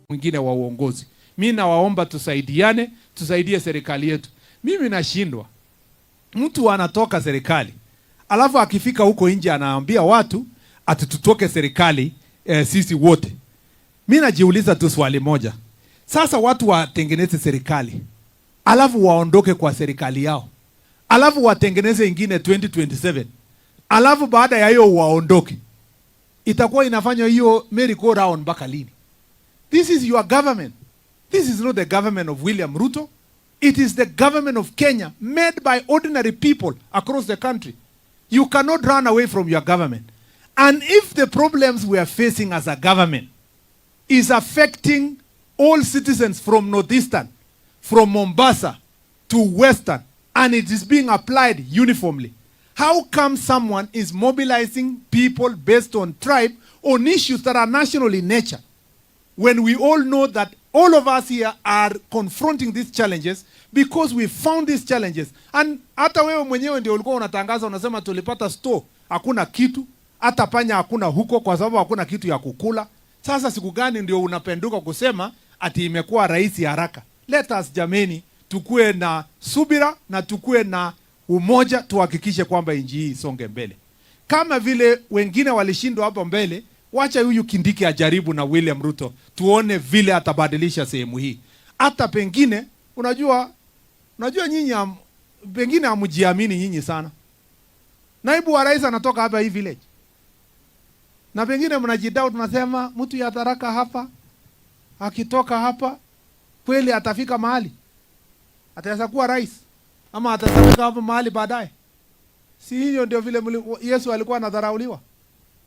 mwingine wa uongozi. Mimi nawaomba tusaidiane, tusaidie serikali yetu. Mimi nashindwa. Mtu anatoka serikali, alafu akifika huko nje anaambia watu ati tutoke serikali sisi wote. Mimi najiuliza tu swali moja. Sasa watu watengeneze serikali, alafu waondoke kwa serikali yao, alafu watengeneze ingine 2027, alafu baada ya hiyo waondoke. Itakuwa inafanya hiyo merry go round mpaka lini? This is your government. This is not the government of William Ruto. It is the government of Kenya, made by ordinary people across the country. You cannot run away from your government. And if the problems we are facing as a government is affecting all citizens from Northeastern, from Mombasa to Western, and it is being applied uniformly, how come someone is mobilizing people based on tribe on issues that are national in nature, when we all know that all of us here are confronting these challenges because we found these challenges? And hata wewe mwenyewe ndio ulikuwa unatangaza unasema tulipata store, hakuna kitu, hata panya hakuna huko kwa sababu hakuna kitu ya kukula. Sasa siku gani ndio unapenduka kusema ati imekuwa rahisi haraka? Let us jameni, tukue na subira na tukue na umoja, tuhakikishe kwamba nchi hii isonge mbele. Kama vile wengine walishindwa hapo mbele, wacha huyu Kindiki ajaribu na William Ruto, tuone vile atabadilisha sehemu hii. Hata pengine unajua nyinyi pengine hamjiamini nyinyi sana. Naibu wa rais anatoka hapa hii village. Na pengine mnajidoubt, tunasema mtu ya Tharaka hapa akitoka hapa kweli atafika mahali? Ataweza kuwa rais ama atafika hapo mahali baadaye? Si hiyo ndio vile Yesu alikuwa anadharauliwa.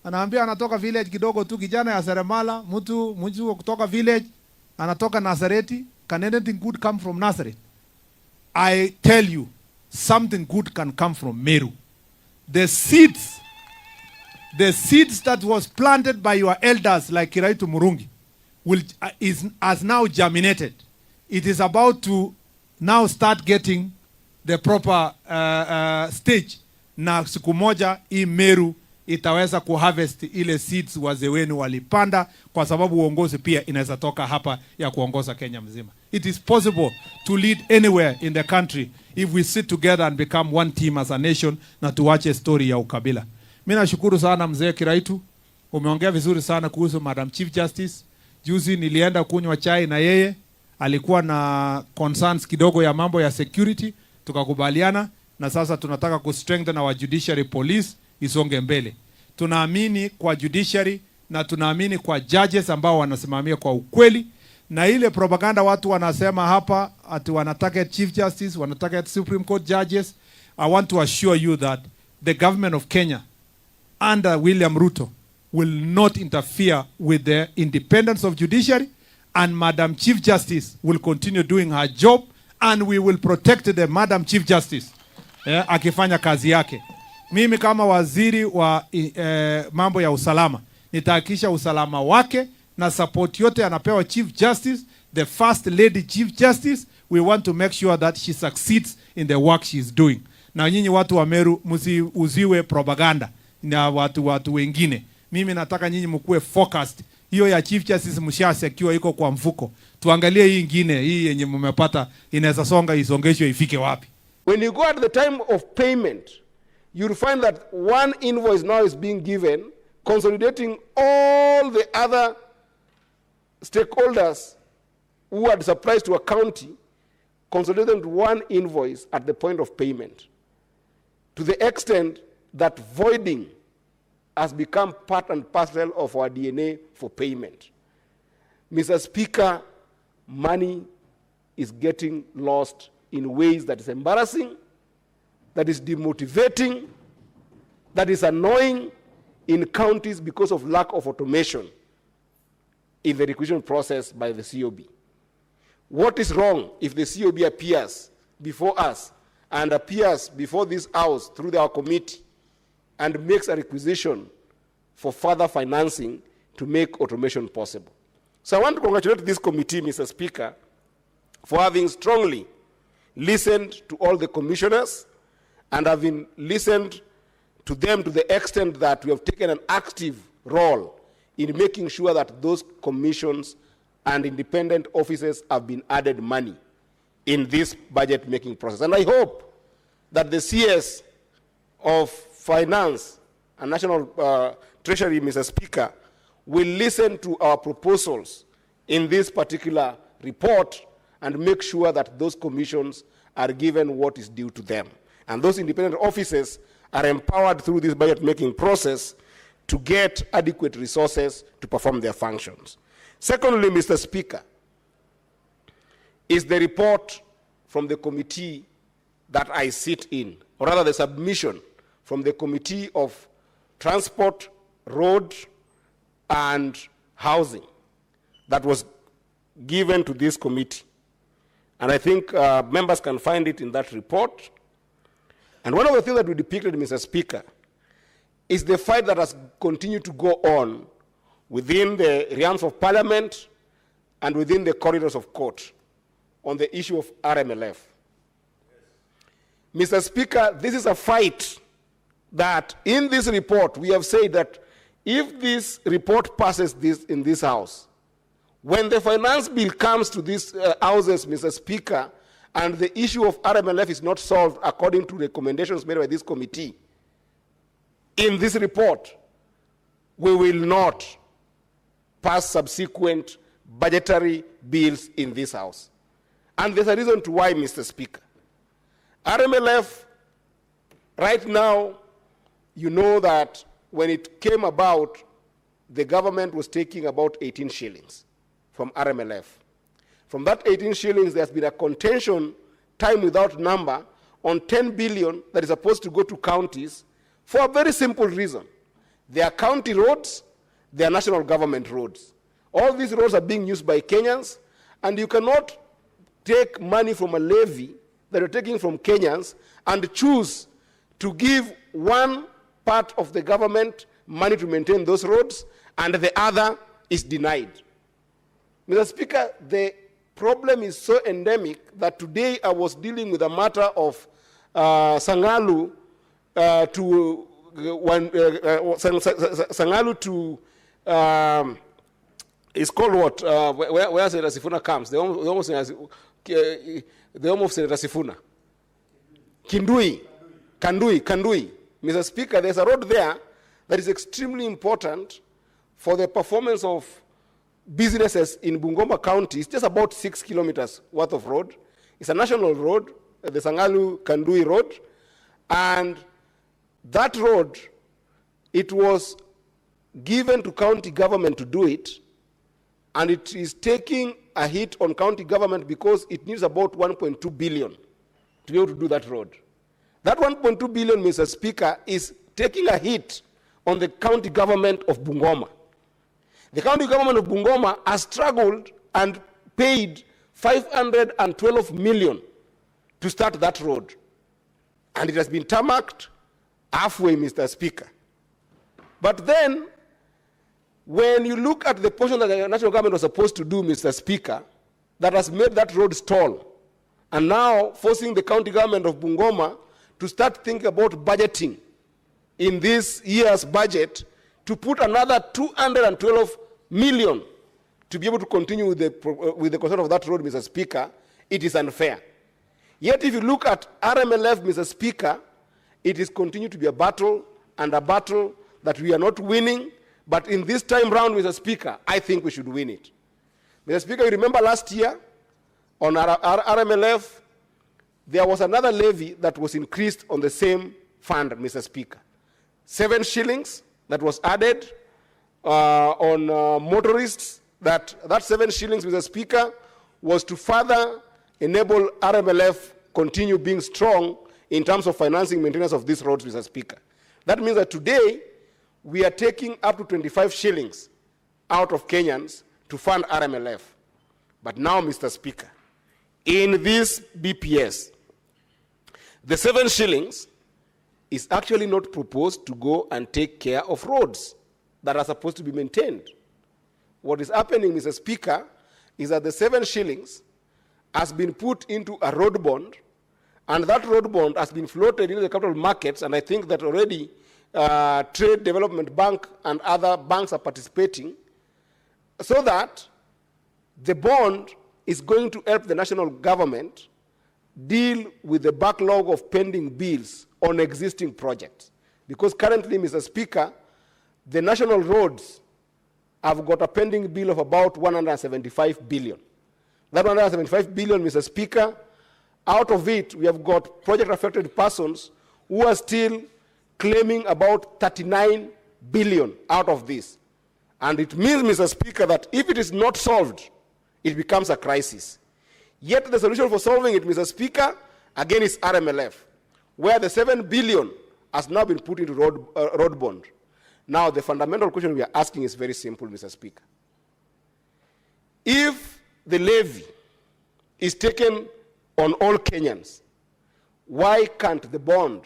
Anaambia anatoka village kidogo tu, kijana ya Seremala, mtu kutoka village, anatoka Nazareti. Can anything good come from Nazareth? I tell you, something good can come from Meru. The seeds that was planted by your elders like Kiraitu Murungi has now germinated. It is about to now start getting the proper stage. Na siku moja hii Meru itaweza kuharvest ile seeds wazee wenu walipanda, kwa sababu uongozi pia inaweza toka hapa ya kuongoza Kenya mzima. It is possible to lead anywhere in the country if we sit together and become one team as a nation, na tuache story ya ukabila. Mimi nashukuru sana mzee Kiraitu, umeongea vizuri sana kuhusu Madam Chief Justice. Juzi nilienda kunywa chai na yeye, alikuwa na concerns kidogo ya mambo ya security, tukakubaliana, na sasa tunataka ku strengthen our judiciary police isonge mbele. Tunaamini kwa judiciary na tunaamini kwa judges ambao wanasimamia kwa ukweli, na ile propaganda watu wanasema hapa ati wanataka Chief Justice, wanataka Supreme Court judges. I want to assure you that the government of Kenya under William Ruto will not interfere with the independence of judiciary, and Madam Chief Justice will continue doing her job, and we will protect the Madam Chief Justice akifanya kazi yake. Mimi kama waziri wa mambo ya usalama nitahakikisha usalama wake na support yote anapewa Chief Justice, the First Lady Chief Justice. We want to make sure that she succeeds in the work she is doing. Na nyinyi watu wa Meru msiuziwe propaganda na watu wengine. Mimi nataka nyinyi mkuwe focused. Hiyo ya Chief Justice mshasecure iko kwa mfuko. Tuangalie hii nyingine, hii yenye mmepata inaweza songa isongeshwe ifike wapi. When you go at the time of payment, you'll find that one invoice now is being given, consolidating all the other stakeholders who had supplies to a county, consolidating to one invoice at the point of payment, to the extent that voiding has become part and parcel of our DNA for payment. Mr. Speaker, money is getting lost in ways that is embarrassing, that is demotivating, that is annoying in counties because of lack of automation in the requisition process by the COB. What is wrong if the COB appears before us and appears before this house through our committee and makes a requisition for further financing to make automation possible? So I want to congratulate this committee, Mr. Speaker, for having strongly listened to all the commissioners and having listened to them to the extent that we have taken an active role in making sure that those commissions and independent offices have been added money in this budget making process. And I hope that the CS of Finance and National Treasury, Mr. Speaker, will listen to our proposals in this particular report and make sure that those commissions are given what is due to them. And those independent offices are empowered through this budget-making process to get adequate resources to perform their functions. Secondly, Mr. Speaker, is the report from the committee that I sit in, or rather the submission from the Committee of Transport, Road, and Housing that was given to this committee. And I think members can find it in that report. And one of the things that we depicted, Mr. Speaker, is the fight that has continued to go on within the realms of Parliament and within the corridors of court on the issue of RMLF. Mr. Speaker, this is a fight that in this report we have said that if this report passes in this House, when the finance bill comes to these houses, Mr. Speaker, and the issue of RMLF is not solved according to recommendations made by this committee, in this report, we will not pass subsequent budgetary bills in this House. And there's a reason to why, Mr. Speaker. RMLF, right now, you know that when it came about, the government was taking about 18 shillings from RMLF. From that 18 shillings, there's been a contention, time without number, on 10 billion that is supposed to go to counties for a very simple reason. They are county roads, they are national government roads. All these roads are being used by Kenyans, and you cannot take money from a levy that you're taking from Kenyans and choose to give one part of the government money to maintain those roads, and the other is denied. Mr. Speaker, the problem is so endemic that today I was dealing with a matter of Sangalu to it's called what? Where Senator Sifuna comes? The home of Senator Sifuna. Kandui. Mr. Speaker, there's a road there that is extremely important for the performance of businesses in Bungoma County. It's just about 6 kilometers worth of road. It's a national road, the Sangalu-Kandui Road. And that road, it was given to county government to do it, and it is taking a hit on county government because it needs about 1.2 billion to be able to do that road. That 1.2 billion, Mr. Speaker, is taking a hit on the county government of Bungoma. The county government of Bungoma has struggled and paid 512 million to start that road. And it has been tarmacked halfway, Mr. Speaker. But then, when you look at the portion that the national government was supposed to do, Mr. Speaker, that has made that road stall, and now forcing the county government of Bungoma to start thinking about budgeting in this year's budget to put another 212 million to be able to continue with the construction of that road, Mr. Speaker, it is unfair. Yet if you look at RMLF, Mr. Speaker, it is continued to be a battle, and a battle that we are not winning, but in this time round, Mr. Speaker, I think we should win it. Mr. Speaker, you remember last year on our RMLF, there was another levy that was increased on the same fund, Mr. Speaker. 7 shillings that was added on motorists. That 7 shillings, Mr. Speaker, was to further enable RMLF continue being strong in terms of financing maintenance of these roads, Mr. Speaker. That means that today, we are taking up to 25 shillings out of Kenyans to fund RMLF. But now, Mr. Speaker, in this BPS, the 7 shillings is actually not proposed to go and take care of roads that are supposed to be maintained. What is happening, Mr. Speaker, is that the 7 shillings has been put into a road bond, and that road bond has been floated into the capital markets, and I think that already Trade Development Bank and other banks are participating, so that the bond is going to help the national government deal with the backlog of pending bills on existing projects. Because currently, Mr. Speaker, the national roads have got a pending bill of about 175 billion. That 175 billion, Mr. Speaker, out of it, we have got project-affected persons who are still claiming about 39 billion out of this. And it means, Mr. Speaker, that if it is not solved, it becomes a crisis. Yet the solution for solving it, Mr. Speaker, again is RMLF, where the 7 billion has now been put into road bond. Now, the fundamental question we are asking is very simple, Mr. Speaker. If the levy is taken on all Kenyans, why can't the bond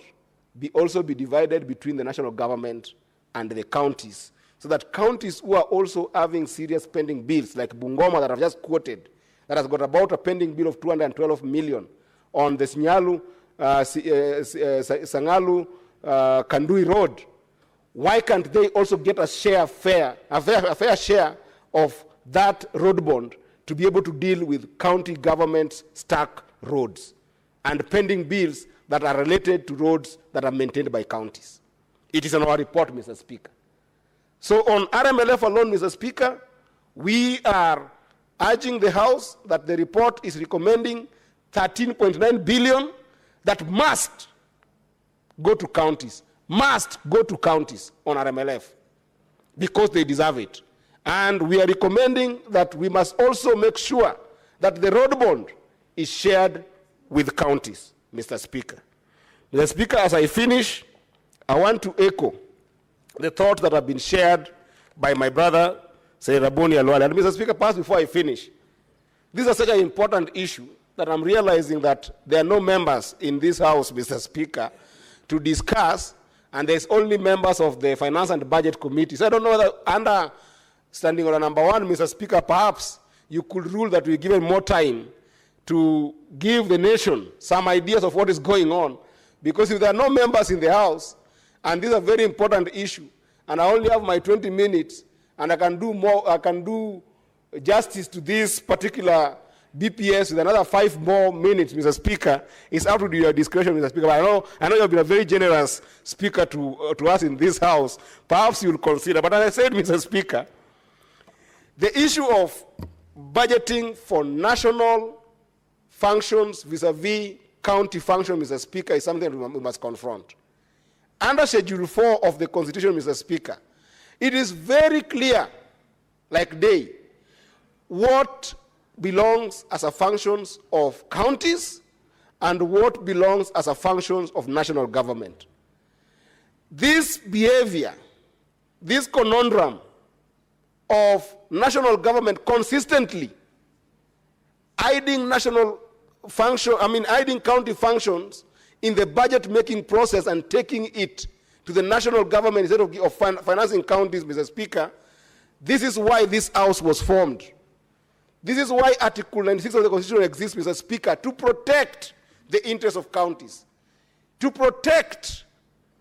also be divided between the national government and the counties, so that counties who are also having serious pending bills, like Bungoma that I've just quoted, that has got about a pending bill of 212 million on the Sinyalu, Sangalu, Kandui Road, why can't they also get a fair share of that road bond to be able to deal with county governments' stuck roads and pending bills that are related to roads that are maintained by counties? It is in our report, Mr. Speaker. So on RMLF alone, Mr. Speaker, we are urging the House that the report is recommending 13.9 billion that must go to counties, on RMLF, because they deserve it. And we are recommending that we must also make sure that the road bond is shared with counties, Mr. Speaker. Mr. Speaker, as I finish, I want to echo the thoughts that have been shared by my brother, Senator Boni Alwale. And Mr. Speaker, perhaps before I finish, this is such an important issue that I'm realizing that there are no members in this House, Mr. Speaker, to discuss, and there's only members of the Finance and Budget Committee. So I don't know whether under standing order number 1, Mr. Speaker, perhaps you could rule that we're given more time to give the nation some ideas of what is going on. Because if there are no members in the House, and this is a very important issue, and I only have my 20 minutes, and I can do justice to this particular BPS with another 5 more minutes, Mr. Speaker, it's up to your discretion, Mr. Speaker. But I know you have been a very generous speaker to us in this House. Perhaps you will consider. But as I said, Mr. Speaker, the issue of budgeting for national functions vis-a-vis county functions, Mr. Speaker, is something we must confront. Under Schedule 4 of the Constitution, Mr. Speaker, it is very clear, like day, what belongs as a functions of counties and what belongs as a functions of national government. This behavior, this conundrum of national government consistently hiding hiding county functions in the budget-making process and taking it to the national government instead of financing counties, Mr. Speaker, this is why this House was formed. This is why Article 96 of the Constitution exists, Mr. Speaker, to protect the interests of counties, to protect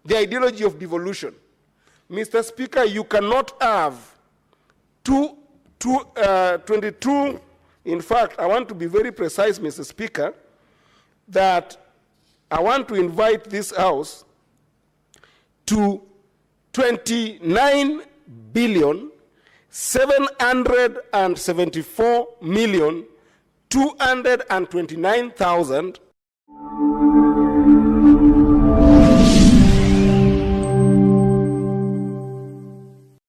the ideology of devolution. Mr. Speaker, you cannot have 22, in fact, I want to be very precise, Mr. Speaker, that I want to invite this House to 29 billion 774,229,000